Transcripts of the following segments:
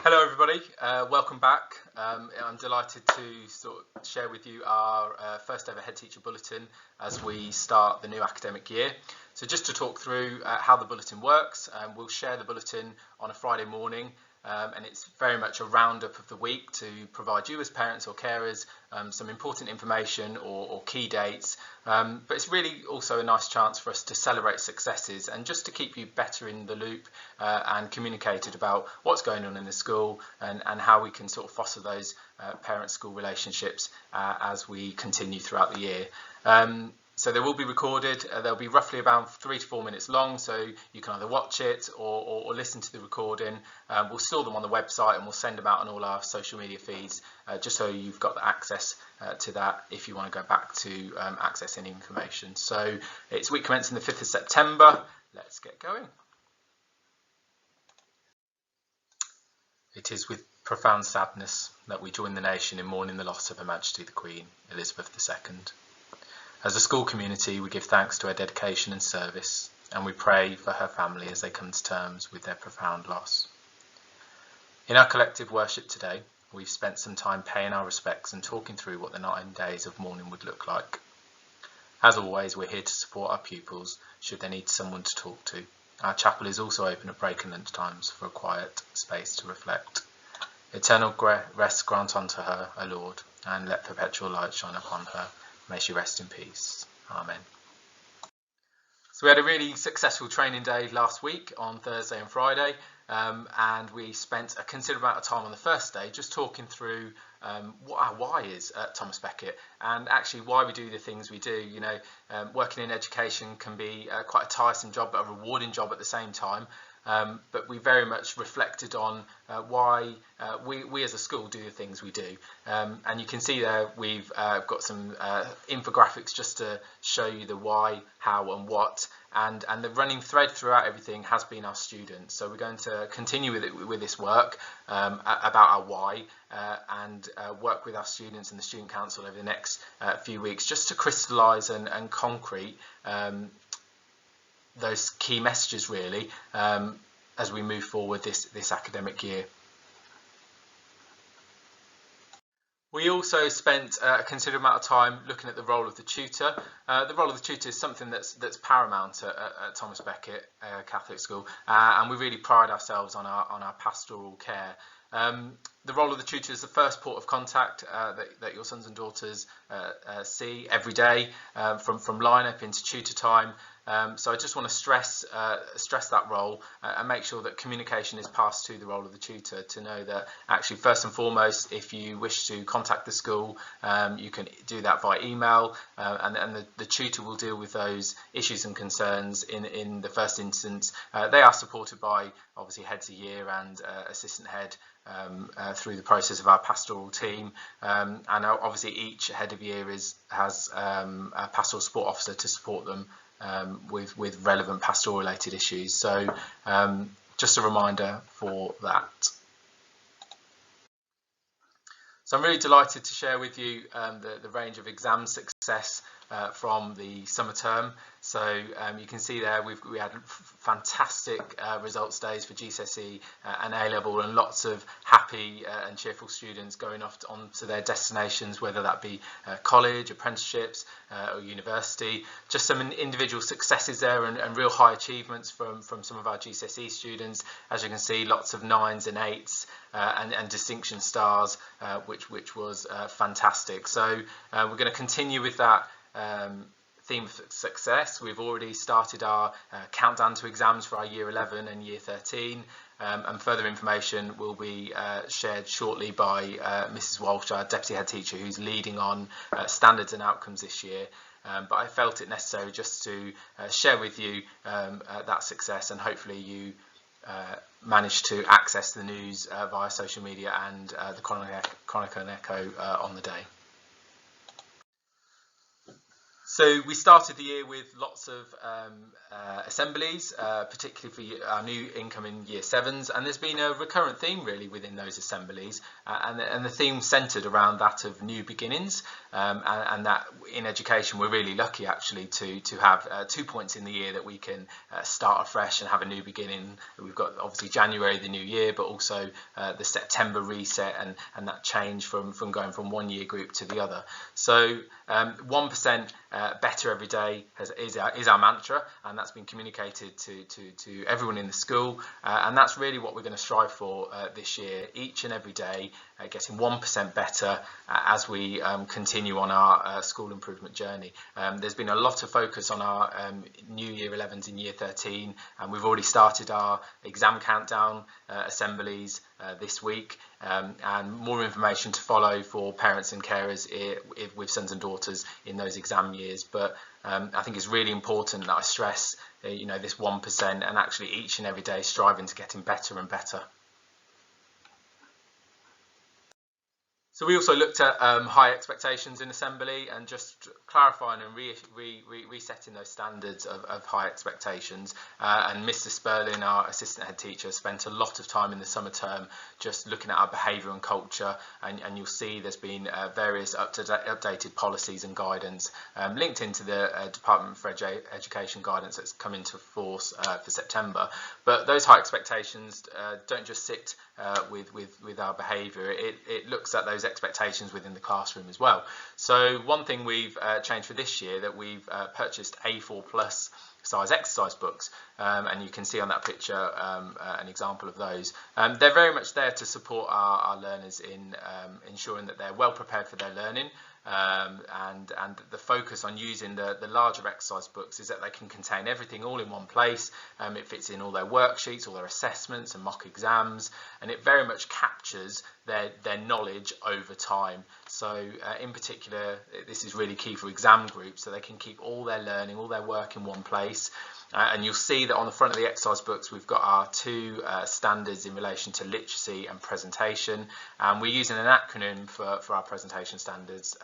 Hello everybody, welcome back. I'm delighted to share with you our first ever Headteacher Bulletin as we start the new academic year. So just to talk through how the bulletin works, we'll share the bulletin on a Friday morning, and it's very much a roundup of the week to provide you as parents or carers some important information or key dates, but it's really also a nice chance for us to celebrate successes and just to keep you better in the loop and communicated about what's going on in the school and how we can sort of foster those parent-school relationships as we continue throughout the year. So they will be recorded. They'll be roughly about 3 to 4 minutes long, so you can either watch it or listen to the recording. We'll store them on the website and we'll send them out on all our social media feeds, just so you've got the access to that if you want to go back to access any information. So it's week commencing the 5th of September. Let's get going. It is with profound sadness that we join the nation in mourning the loss of Her Majesty the Queen, Elizabeth II. As a school community, we give thanks to her dedication and service, and we pray for her family as they come to terms with their profound loss. In our collective worship today, we've spent some time paying our respects and talking through what the 9 days of mourning would look like. As always, we're here to support our pupils should they need someone to talk to. Our chapel is also open at break and lunch times for a quiet space to reflect. Eternal rest grant unto her, O Lord, and let perpetual light shine upon her. May she rest in peace. Amen. So we had a really successful training day last week on Thursday and Friday, and we spent a considerable amount of time on the first day just talking through what our why is at Thomas Becket and actually why we do the things we do. You know, working in education can be quite a tiresome job but a rewarding job at the same time. But we very much reflected on why we as a school do the things we do. And you can see there we've got some infographics just to show you the why, how and what. And the running thread throughout everything has been our students. So we're going to continue with this work about our why and work with our students and the Student Council over the next few weeks just to crystallise and concrete those key messages really as we move forward this academic year. We also spent a considerable amount of time looking at the role of the tutor. The role of the tutor is something that's paramount at Thomas Becket Catholic School, and we really pride ourselves on our pastoral care. The role of the tutor is the first port of contact that your sons and daughters see every day from line-up into tutor time. So I just want to stress that role and make sure that communication is passed to the role of the tutor to know that actually first and foremost, if you wish to contact the school, you can do that via email, and the tutor will deal with those issues and concerns in the first instance. They are supported by obviously heads of year and assistant head through the process of our pastoral team, and obviously each head of year has a pastoral support officer to support them with relevant pastoral related issues. So just a reminder for that. So I'm really delighted to share with you the range of exam success from the summer term. So you can see there we had fantastic results days for GCSE and A-level, and lots of happy and cheerful students going off onto their destinations, whether that be college, apprenticeships or university. Just some individual successes there and real high achievements from some of our GCSE students. As you can see, lots of 9s and 8s and distinction stars, which was fantastic. So we're going to continue with that theme of success. We've already started our countdown to exams for our year 11 and year 13, and further information will be shared shortly by Mrs Walsh, our deputy head teacher, who's leading on standards and outcomes this year. But I felt it necessary just to share with you that success, and hopefully you managed to access the news via social media and the Chronicle and Echo on the day. So we started the year with lots of assemblies, particularly for our new incoming year sevens, and there's been a recurrent theme really within those assemblies, and the theme centred around that of new beginnings, and that in education we're really lucky actually to have 2 points in the year that we can start afresh and have a new beginning. We've got obviously January, the new year, but also the September reset and that change from going from one year group to the other. So 1% better every day is our mantra, and that's been communicated to everyone in the school, and that's really what we're going to strive for this year, each and every day, getting 1% better as we continue on our school improvement journey. There's been a lot of focus on our new year 11s in year 13, and we've already started our exam countdown assemblies this week, and more information to follow for parents and carers with sons and daughters in those exam years. But I think it's really important that I stress this 1%, and actually each and every day striving to getting better and better. So we also looked at high expectations in assembly, and just clarifying and resetting those standards of high expectations. And Mr. Sperling, our assistant head teacher, spent a lot of time in the summer term just looking at our behaviour and culture, and you'll see there's been various updated policies and guidance linked into the Department for Education guidance that's come into force for September. But those high expectations don't just sit with our behaviour, it looks at those expectations within the classroom as well. So one thing we've changed for this year, that we've purchased A4 plus size exercise books, and you can see on that picture an example of those. They're very much there to support our learners in ensuring that they're well prepared for their learning. And the focus on using the larger exercise books is that they can contain everything all in one place. It fits in all their worksheets, all their assessments and mock exams, and it very much captures their knowledge over time. So in particular, this is really key for exam groups, so they can keep all their learning, all their work in one place. And you'll see that on the front of the exercise books we've got our two standards in relation to literacy and presentation, and we're using an acronym for our presentation standards,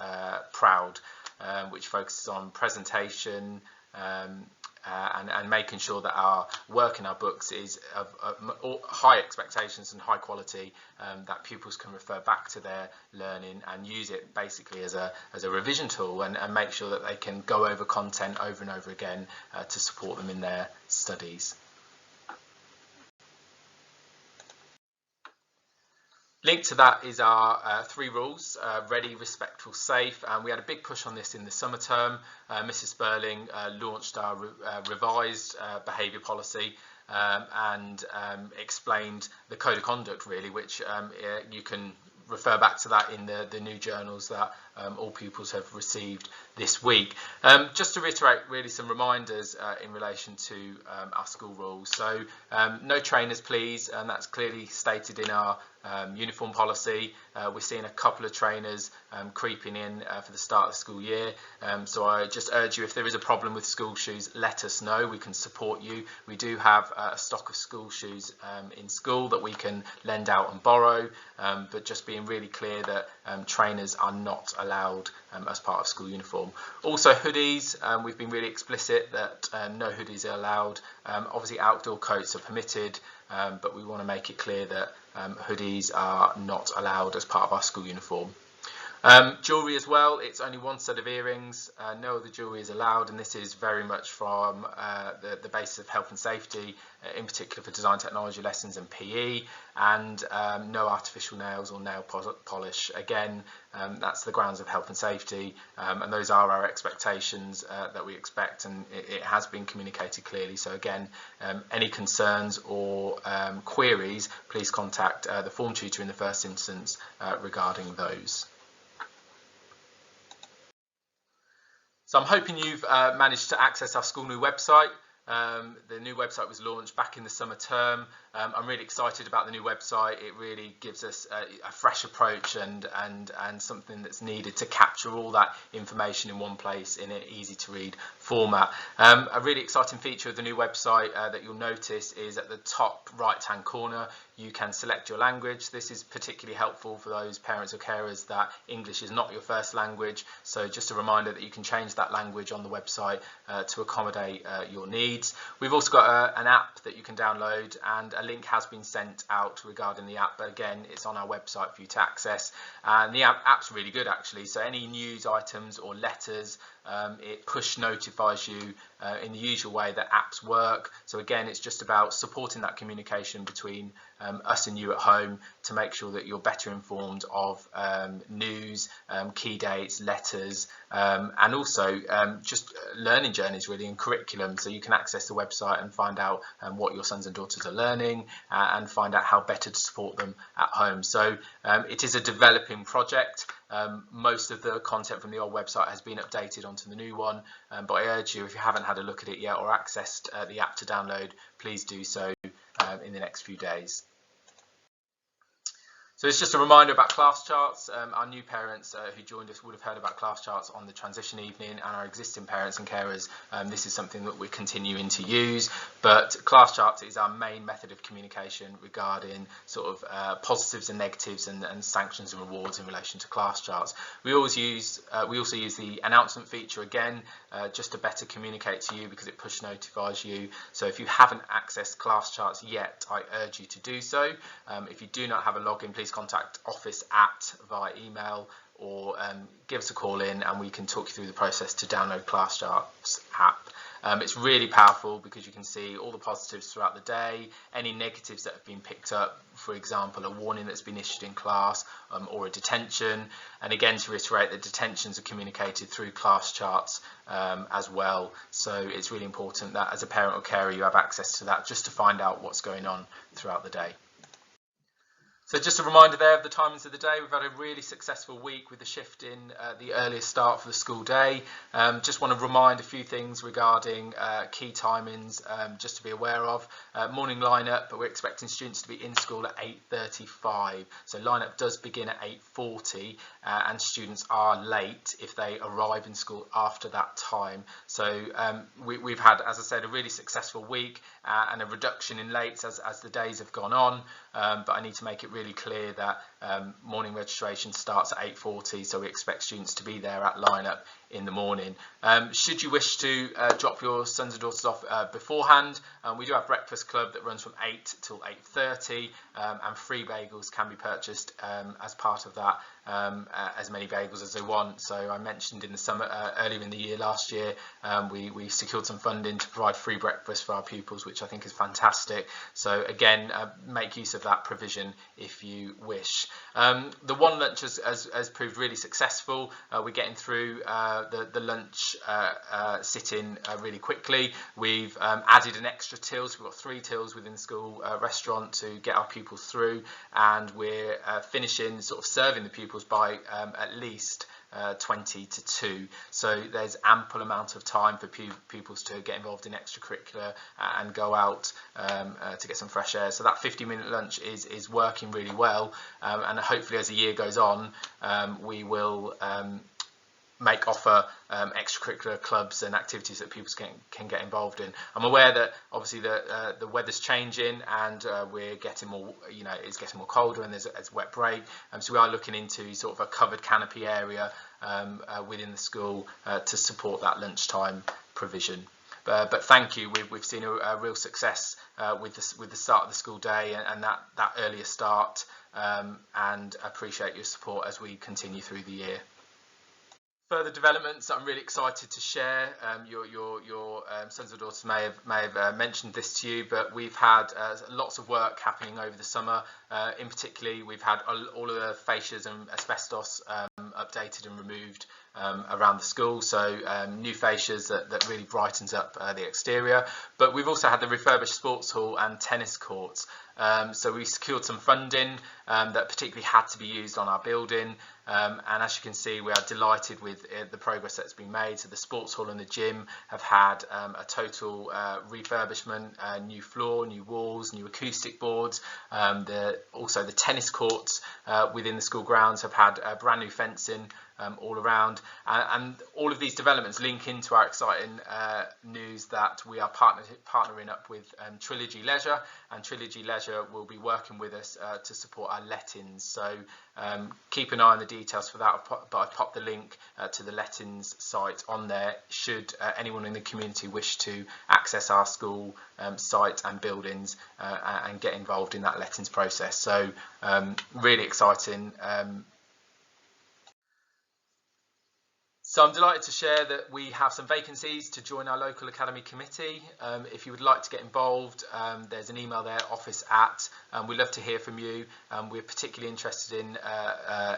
PROUD, which focuses on presentation and making sure that our work in our books is of high expectations and high quality, that pupils can refer back to their learning and use it basically as a revision tool, and make sure that they can go over content over and over again to support them in their studies. Linked to that is our 3 rules: ready, respectful, safe, and we had a big push on this in the summer term. Mrs. Sperling launched our revised behaviour policy and explained the code of conduct really, which you can refer back to that in the new journals that all pupils have received this week. Just to reiterate really some reminders in relation to our school rules. So no trainers please, and that's clearly stated in our uniform policy. We're seeing a couple of trainers creeping in for the start of the school year, so I just urge you, if there is a problem with school shoes, let us know, we can support you. We do have a stock of school shoes in school that we can lend out and borrow, but just being really clear that trainers are not allowed as part of school uniform. Also hoodies, we've been really explicit that no hoodies are allowed. Obviously outdoor coats are permitted, but we want to make it clear that hoodies are not allowed as part of our school uniform. Jewellery as well, it's only one set of earrings, no other jewellery is allowed, and this is very much from the basis of health and safety, in particular for design technology lessons and PE, and no artificial nails or nail polish. Again, that's the grounds of health and safety, and those are our expectations that we expect, and it has been communicated clearly. So again, any concerns or queries, please contact the form tutor in the first instance regarding those. So I'm hoping you've managed to access our school new website. The new website was launched back in the summer term. I'm really excited about the new website. It really gives us a fresh approach and something that's needed to capture all that information in one place in an easy to read format. A really exciting feature of the new website that you'll notice is at the top right hand corner you can select your language. This is particularly helpful for those parents or carers that English is not your first language. So just a reminder that you can change that language on the website to accommodate your needs. We've also got an app that you can download, and a link has been sent out regarding the app, but again it's on our website for you to access. And the app's really good actually, so any news items or letters, it push notifies you in the usual way that apps work. So again, it's just about supporting that communication between us and you at home to make sure that you're better informed of news, key dates, letters, and also just learning journeys really, and curriculum. So you can access the website and find out what your sons and daughters are learning and find out how better to support them at home. So it is a developing project. Most of the content from the old website has been updated onto the new one, but I urge you, if you haven't had a look at it yet or accessed the app to download, please do so in the next few days. So it's just a reminder about class charts. Our new parents who joined us would have heard about class charts on the transition evening, and our existing parents and carers, this is something that we're continuing to use. But class charts is our main method of communication regarding sort of positives and negatives and sanctions and rewards in relation to class charts. We also use the announcement feature again, just to better communicate to you because it push notifies you. So if you haven't accessed class charts yet, I urge you to do so. If you do not have a login, please contact office via email, or give us a call in and we can talk you through the process to download class charts app. It's really powerful because you can see all the positives throughout the day, any negatives that have been picked up, for example a warning that's been issued in class or a detention. And again, to reiterate, the detentions are communicated through class charts as well. So it's really important that as a parent or carer you have access to that just to find out what's going on throughout the day. So just a reminder there of the timings of the day. We've had a really successful week with the shift in the earliest start for the school day. Just want to remind a few things regarding key timings just to be aware of. Morning lineup, but we're expecting students to be in school at 8:35. So lineup does begin at 8:40 and students are late if they arrive in school after that time. So we've had, as I said, a really successful week and a reduction in lates as the days have gone on. But I need to make it really clear that morning registration starts at 8:40, so we expect students to be there at lineup in the morning. Should you wish to drop your sons and daughters off beforehand, we do have breakfast club that runs from 8 till 8:30, and free bagels can be purchased as part of that, as many bagels as they want. So I mentioned in the summer, earlier in the year last year, we secured some funding to provide free breakfast for our pupils, which I think is fantastic. So again, make use of that provision if you wish. The one lunch has proved really successful. We're getting through the lunch sit-in really quickly. We've added an extra till, so we've got 3 tills within the school restaurant to get our pupils through, and we're finishing sort of serving the pupils by at least 20 to 2. So there's ample amount of time for pupils to get involved in extracurricular and go out to get some fresh air. So that 50-minute lunch is working really well, and hopefully as the year goes on we will offer extracurricular clubs and activities that people can get involved in. I'm aware that obviously the weather's changing and we're getting more, it's getting more colder and there's a wet break, so we are looking into sort of a covered canopy area within the school to support that lunchtime provision. But thank you, we've seen a real success with the start of the school day and that earlier start, and appreciate your support as we continue through the year. Further developments that I'm really excited to share. Your sons and daughters may have mentioned this to you, but we've had lots of work happening over the summer. In particular, we've had all of the fascias and asbestos updated and removed around the school, so new fascias that really brightens up the exterior. But we've also had the refurbished sports hall and tennis courts. So we secured some funding that particularly had to be used on our building, and as you can see, we are delighted with the progress that's been made. So the sports hall and the gym have had a total refurbishment, new floor, new walls, new acoustic boards. Also the tennis courts within the school grounds have had brand new fencing all around, and all of these developments link into our exciting news that we are partnering up with Trilogy Leisure, and Trilogy Leisure will be working with us to support our lettings. So keep an eye on the details for that, but I've popped the link to the lettings site on there should anyone in the community wish to access our school site and buildings and get involved in that lettings process. So really exciting. So I'm delighted to share that we have some vacancies to join our local academy committee. If you would like to get involved, there's an email there, office@. We'd love to hear from you. We're particularly interested in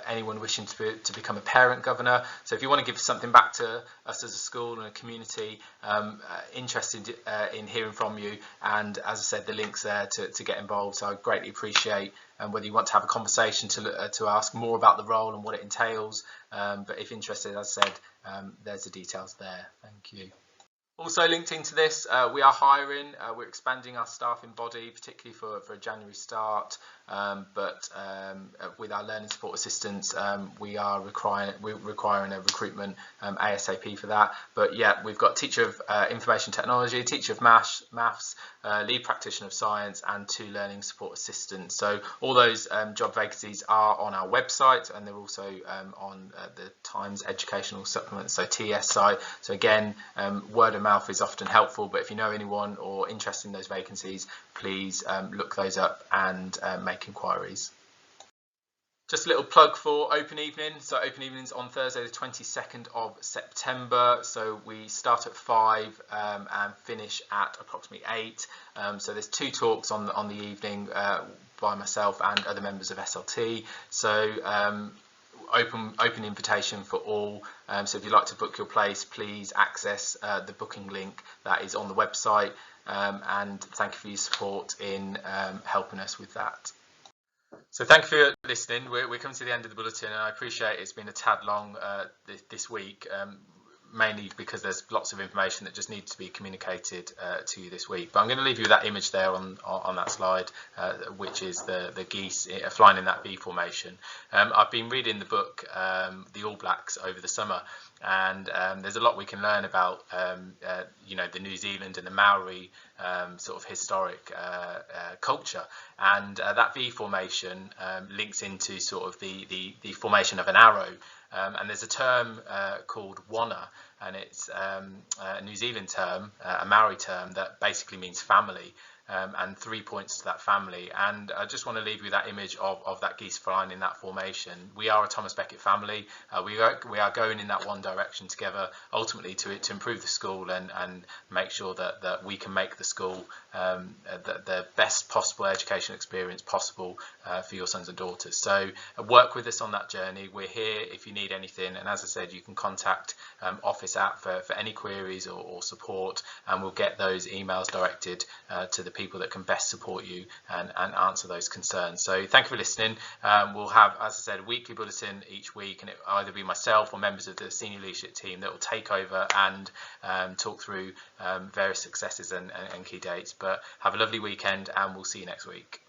anyone wishing to become a parent governor. So if you want to give something back to us as a school and a community, interested in hearing from you. And as I said, the link's there to get involved. So I greatly appreciate whether you want to have a conversation to ask more about the role and what it entails. But if interested, as I said, there's the details there. Thank you. Also linked into this, we are hiring. We're expanding our staffing body, particularly for a January start. But with our learning support assistants, we're requiring a recruitment ASAP for that. But yeah, we've got teacher of information technology, teacher of maths, lead practitioner of science, and 2 learning support assistants. So all those job vacancies are on our website, and they're also on the Times Educational Supplement, so TS site. So again, word of mouth is often helpful, but if you know anyone or interested in those vacancies, please look those up and make inquiries. Just a little plug for Open Evening. So Open Evening's on Thursday the 22nd of September. So we start at 5 and finish at approximately 8. So there's 2 talks on the evening by myself and other members of SLT. So open invitation for all. So if you'd like to book your place, please access the booking link that is on the website. And thank you for your support in helping us with that. So thank you for listening. We're coming to the end of the bulletin, and I appreciate it's been a tad long this week, mainly because there's lots of information that just needs to be communicated to you this week. But I'm going to leave you with that image there on that slide, which is the geese flying in that V formation. I've been reading the book The All Blacks over the summer, and there's a lot we can learn about the New Zealand and the Maori sort of historic culture, and that V formation links into sort of the formation of an arrow. And there's a term called wana, and it's a New Zealand term, a Maori term that basically means family. And 3 points to that family. And I just want to leave you with that image of that geese flying in that formation. We are a Thomas Becket family. We are going in that one direction together, ultimately to improve the school and make sure that we can make the school the best possible education experience possible for your sons and daughters. So work with us on that journey. We're here if you need anything. And as I said, you can contact office for any queries or support, and we'll get those emails directed to the people that can best support you and answer those concerns. So thank you for listening. We'll have, as I said, a weekly bulletin each week, and it will either be myself or members of the senior leadership team that will take over and talk through various successes and key dates. But have a lovely weekend, and we'll see you next week.